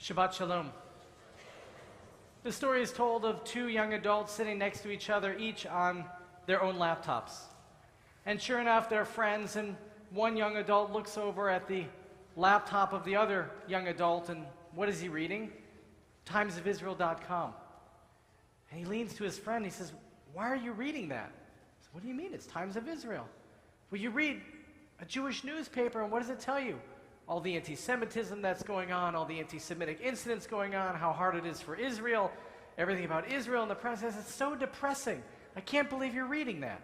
Shabbat Shalom. The story is told of two young adults sitting next to each other, each on their own laptops. And sure enough, they're friends, and one young adult looks over at the laptop of the other young adult, and what is he reading? timesofisrael.com. And he leans to his friend, he says, "Why are you reading that?" He says, "What do you mean? It's Times of Israel." "Well, you read a Jewish newspaper, and what does it tell you? All the anti-Semitism that's going on, all the anti-Semitic incidents going on, how hard it is for Israel, everything about Israel in the press. It's so depressing. I can't believe you're reading that."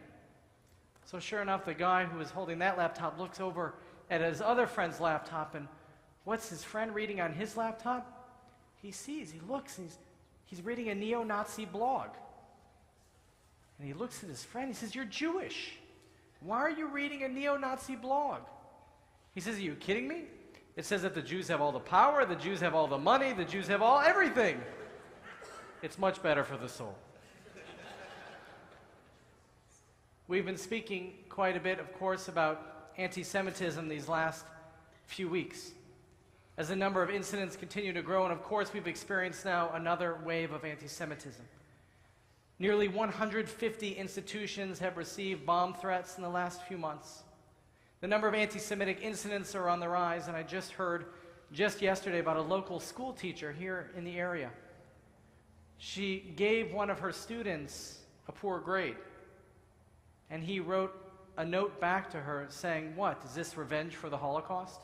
So sure enough, the guy who was holding that laptop looks over at his other friend's laptop, and what's his friend reading on his laptop? He looks, he's reading a neo-Nazi blog. And he looks at his friend, he says, "You're Jewish. Why are you reading a neo-Nazi blog?" He says, "Are you kidding me? It says that the Jews have all the power, the Jews have all the money, the Jews have all everything. It's much better for the soul." We've been speaking quite a bit, of course, about anti-Semitism these last few weeks. As the number of incidents continue to grow, and of course we've experienced now another wave of anti-Semitism. Nearly 150 institutions have received bomb threats in the last few months. The number of anti-Semitic incidents are on the rise, and I just heard just yesterday about a local school teacher here in the area. She gave one of her students a poor grade, and he wrote a note back to her saying, "What, is this revenge for the Holocaust?"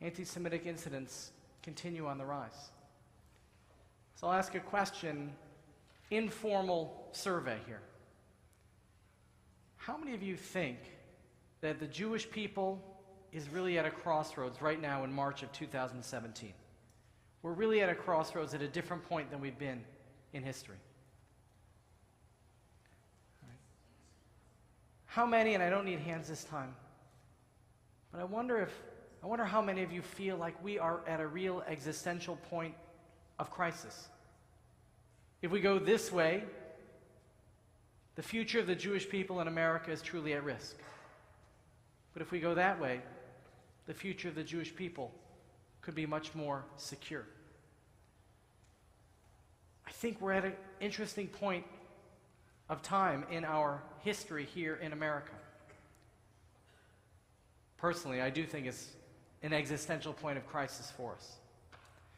Anti-Semitic incidents continue on the rise. So I'll ask a question, informal survey here. How many of you think that the Jewish people is really at a crossroads right now in March of 2017? We're really at a crossroads at a different point than we've been in history. Right. How many, and I don't need hands this time, but I wonder how many of you feel like we are at a real existential point of crisis. If we go this way, the future of the Jewish people in America is truly at risk. But if we go that way, the future of the Jewish people could be much more secure. I think we're at an interesting point of time in our history here in America. Personally, I do think it's an existential point of crisis for us.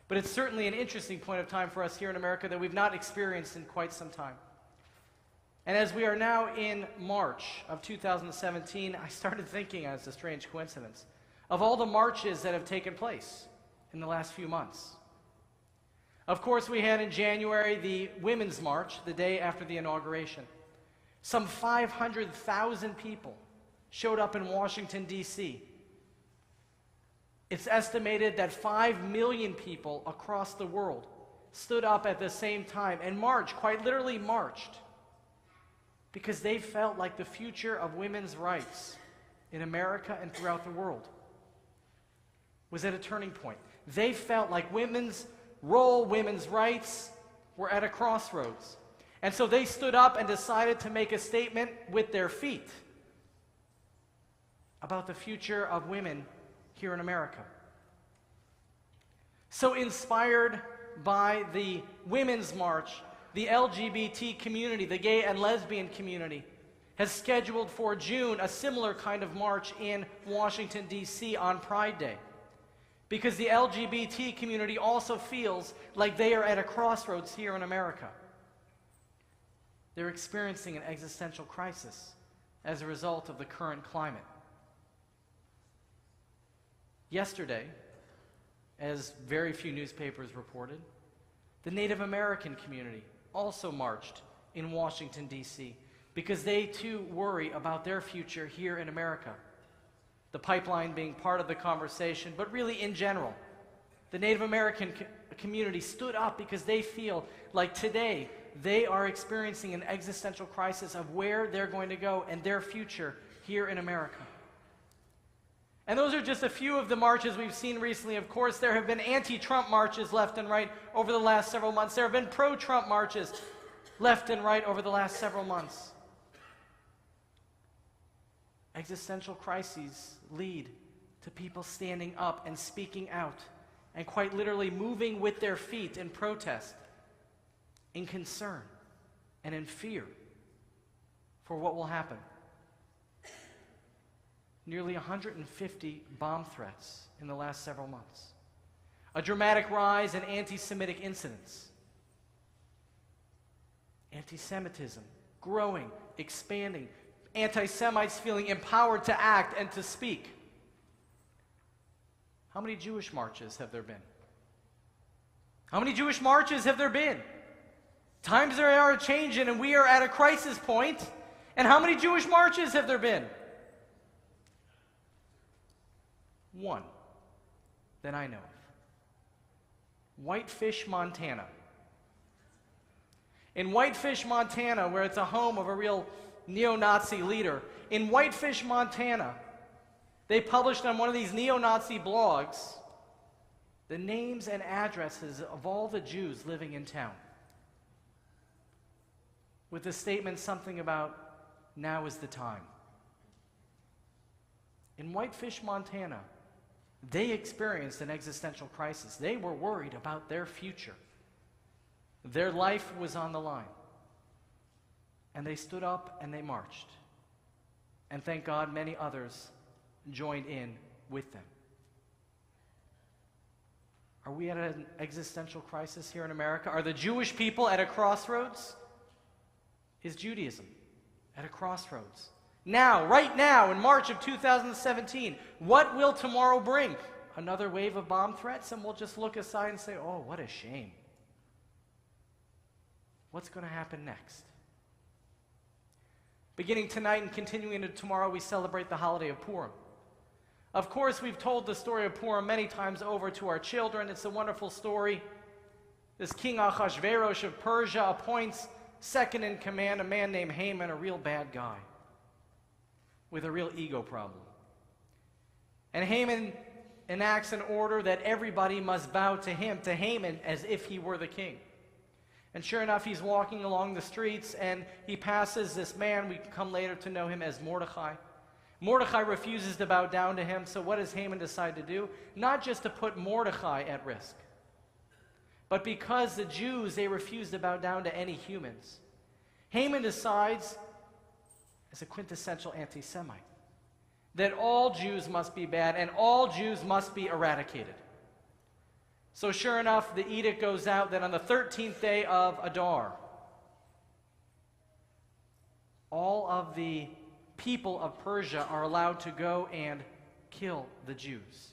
But it's certainly an interesting point of time for us here in America that we've not experienced in quite some time. And as we are now in March of 2017, I started thinking, as a strange coincidence, of all the marches that have taken place in the last few months. Of course, we had in January the Women's March, the day after the inauguration. Some 500,000 people showed up in Washington, D.C. It's estimated that 5 million people across the world stood up at the same time and marched, quite literally marched, because they felt like the future of women's rights in America and throughout the world was at a turning point. They felt like women's role, women's rights were at a crossroads. And so they stood up and decided to make a statement with their feet about the future of women here in America. So inspired by the Women's March, the LGBT community, the gay and lesbian community, has scheduled for June a similar kind of march in Washington, D.C. on Pride Day. Because the LGBT community also feels like they are at a crossroads here in America. They're experiencing an existential crisis as a result of the current climate. Yesterday, as very few newspapers reported, the Native American community also marched in Washington, D.C., because they too worry about their future here in America. The pipeline being part of the conversation, but really in general. The Native American community stood up because they feel like today they are experiencing an existential crisis of where they're going to go and their future here in America. And those are just a few of the marches we've seen recently. Of course, there have been anti-Trump marches left and right over the last several months. There have been pro-Trump marches left and right over the last several months. Existential crises lead to people standing up and speaking out and quite literally moving with their feet in protest, in concern, and in fear for what will happen. Nearly 150 bomb threats in the last several months. A dramatic rise in anti-Semitic incidents. Anti-Semitism growing, expanding. Anti-Semites feeling empowered to act and to speak. How many Jewish marches have there been? How many Jewish marches have there been? Times are changing and we are at a crisis point. And how many Jewish marches have there been? One that I know of. Whitefish, Montana. In Whitefish, Montana, where it's a home of a real neo-Nazi leader, in Whitefish, Montana, they published on one of these neo-Nazi blogs the names and addresses of all the Jews living in town, with the statement something about, now is the time. In Whitefish, Montana, they experienced an existential crisis. They were worried about their future. Their life was on the line. And they stood up and they marched. And thank God many others joined in with them. Are we at an existential crisis here in America? Are the Jewish people at a crossroads? Is Judaism at a crossroads? Now, right now, in March of 2017, what will tomorrow bring? Another wave of bomb threats? And we'll just look aside and say, oh, what a shame. What's going to happen next? Beginning tonight and continuing into tomorrow, we celebrate the holiday of Purim. Of course, we've told the story of Purim many times over to our children. It's a wonderful story. This King Ahasuerus of Persia appoints second in command a man named Haman, a real bad guy with a real ego problem. And Haman enacts an order that everybody must bow to him, to Haman, as if he were the king. And sure enough, he's walking along the streets and he passes this man. We come later to know him as Mordecai. Mordecai refuses to bow down to him, so what does Haman decide to do? Not just to put Mordecai at risk, but because the Jews, they refuse to bow down to any humans. Haman decides, as a quintessential anti-Semite, that all Jews must be bad and all Jews must be eradicated. So sure enough, the edict goes out that on the 13th day of Adar, all of the people of Persia are allowed to go and kill the Jews.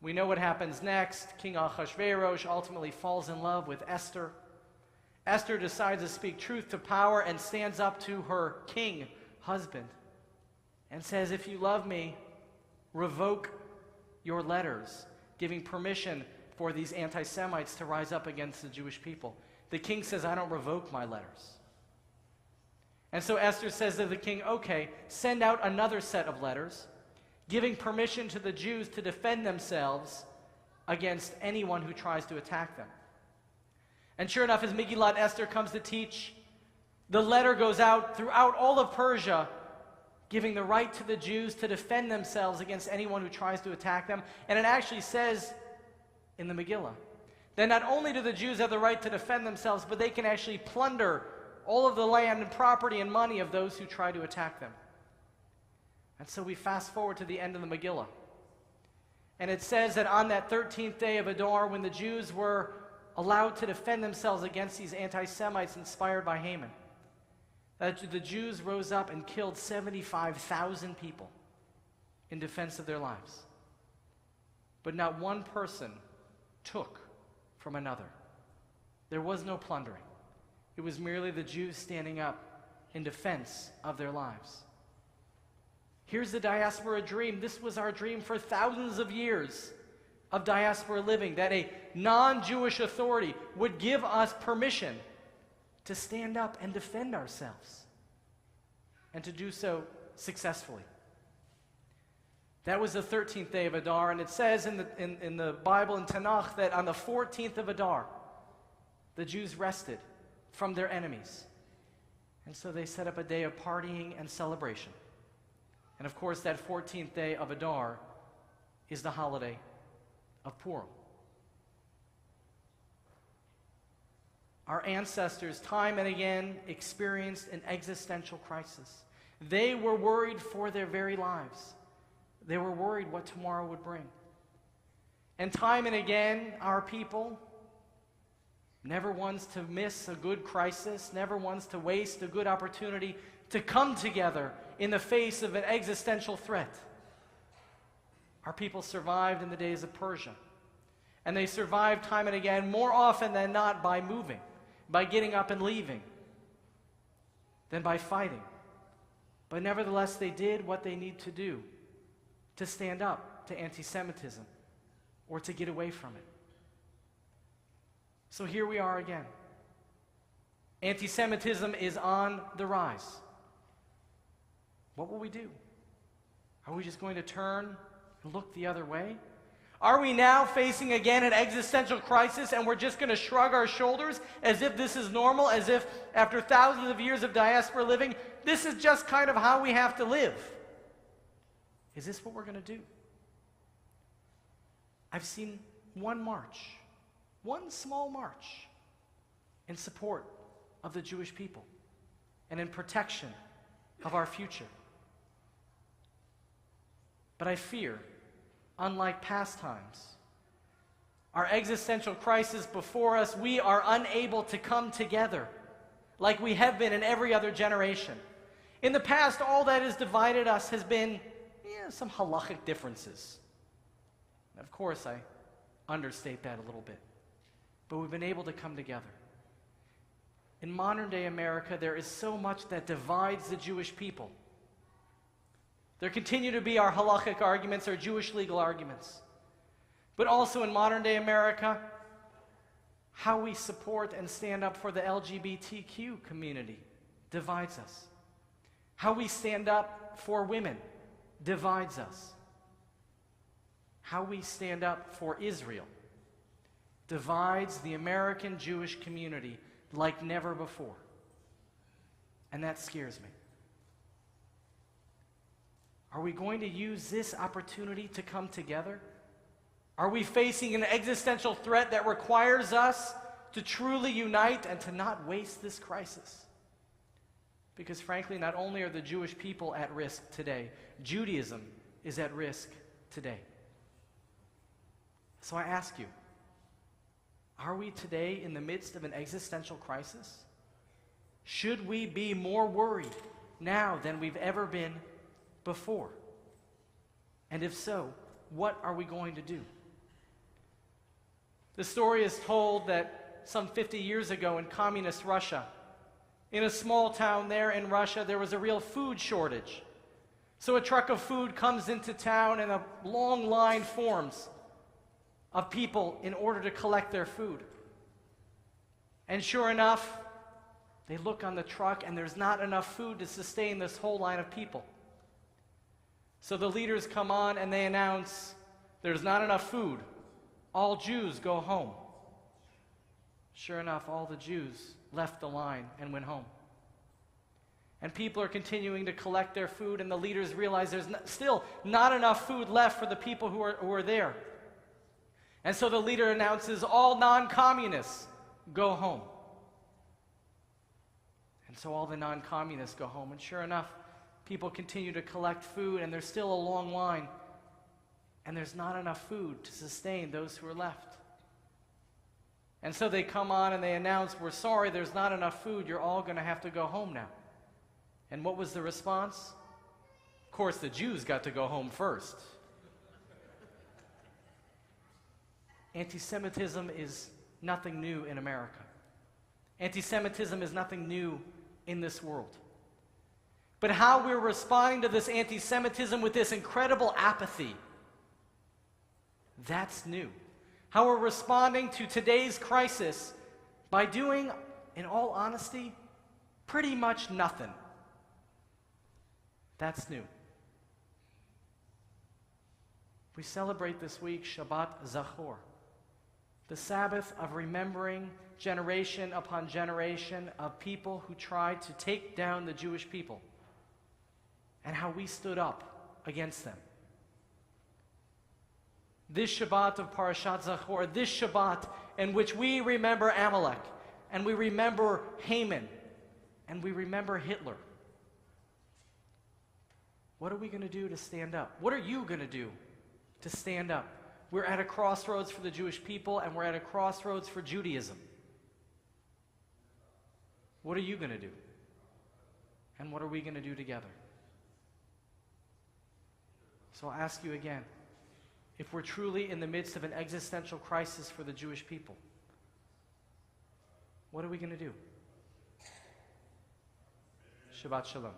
We know what happens next. King Ahasuerus ultimately falls in love with Esther. Esther decides to speak truth to power and stands up to her king husband and says, if you love me, revoke your letters, giving permission for these anti-Semites to rise up against the Jewish people. The king says, I don't revoke my letters. And so Esther says to the king, okay, send out another set of letters, giving permission to the Jews to defend themselves against anyone who tries to attack them. And sure enough, as Megillat Esther comes to teach, the letter goes out throughout all of Persia, giving the right to the Jews to defend themselves against anyone who tries to attack them. And it actually says in the Megillah that not only do the Jews have the right to defend themselves, but they can actually plunder all of the land and property and money of those who try to attack them. And so we fast forward to the end of the Megillah. And it says that on that 13th day of Adar, when the Jews were allowed to defend themselves against these anti-Semites inspired by Haman, that the Jews rose up and killed 75,000 people in defense of their lives. But not one person took from another. There was no plundering. It was merely the Jews standing up in defense of their lives. Here's the diaspora dream. This was our dream for thousands of years of diaspora living, that a non-Jewish authority would give us permission to stand up and defend ourselves, and to do so successfully. That was the 13th day of Adar, and it says in the Bible, in Tanakh, that on the 14th of Adar, the Jews rested from their enemies. And so they set up a day of partying and celebration. And of course, that 14th day of Adar is the holiday of Purim. Our ancestors, time and again, experienced an existential crisis. They were worried for their very lives. They were worried what tomorrow would bring. And time and again, our people, never once to miss a good crisis, never once to waste a good opportunity to come together in the face of an existential threat. Our people survived in the days of Persia. And they survived time and again, more often than not, by moving, by getting up and leaving, than by fighting. But nevertheless, they did what they need to do to stand up to anti-Semitism or to get away from it. So here we are again. Anti-Semitism is on the rise. What will we do? Are we just going to turn and look the other way? Are we now facing again an existential crisis and we're just going to shrug our shoulders as if this is normal, as if after thousands of years of diaspora living, this is just kind of how we have to live? Is this what we're going to do? I've seen one march, one small march, in support of the Jewish people and in protection of our future. But I fear, unlike past times, our existential crisis before us, we are unable to come together like we have been in every other generation. In the past, all that has divided us has been some halachic differences. Of course, I understate that a little bit. But we've been able to come together. In modern-day America, there is so much that divides the Jewish people. There continue to be our halachic arguments, our Jewish legal arguments. But also in modern-day America, how we support and stand up for the LGBTQ community divides us. How we stand up for women divides us. How we stand up for Israel divides the American Jewish community like never before. And that scares me. Are we going to use this opportunity to come together? Are we facing an existential threat that requires us to truly unite and to not waste this crisis? Because frankly, not only are the Jewish people at risk today, Judaism is at risk today. So I ask you, are we today in the midst of an existential crisis? Should we be more worried now than we've ever been before? And if so, what are we going to do? The story is told that some 50 years ago in communist Russia, in a small town there in Russia, there was a real food shortage. So a truck of food comes into town and a long line forms of people in order to collect their food. And sure enough, they look on the truck and there's not enough food to sustain this whole line of people. So the leaders come on and they announce, there's not enough food. All Jews go home. Sure enough, all the Jews left the line and went home. And people are continuing to collect their food, and the leaders realize there's still not enough food left for the people who are there. And so the leader announces, all non-communists go home. And so all the non-communists go home. And sure enough, people continue to collect food, and there's still a long line. And there's not enough food to sustain those who are left. And so they come on and they announce, we're sorry, there's not enough food. You're all going to have to go home now. And what was the response? Of course, the Jews got to go home first. Anti-Semitism is nothing new in America. Anti-Semitism is nothing new in this world. But how we're responding to this anti-Semitism with this incredible apathy, that's new. How we're responding to today's crisis by doing, in all honesty, pretty much nothing. That's new. We celebrate this week Shabbat Zachor, the Sabbath of remembering generation upon generation of people who tried to take down the Jewish people, and how we stood up against them. This Shabbat of Parashat Zachor, this Shabbat in which we remember Amalek, and we remember Haman, and we remember Hitler. What are we going to do to stand up? What are you going to do to stand up? We're at a crossroads for the Jewish people, and we're at a crossroads for Judaism. What are you going to do? And what are we going to do together? So I'll ask you again, if we're truly in the midst of an existential crisis for the Jewish people, what are we going to do? Shabbat Shalom.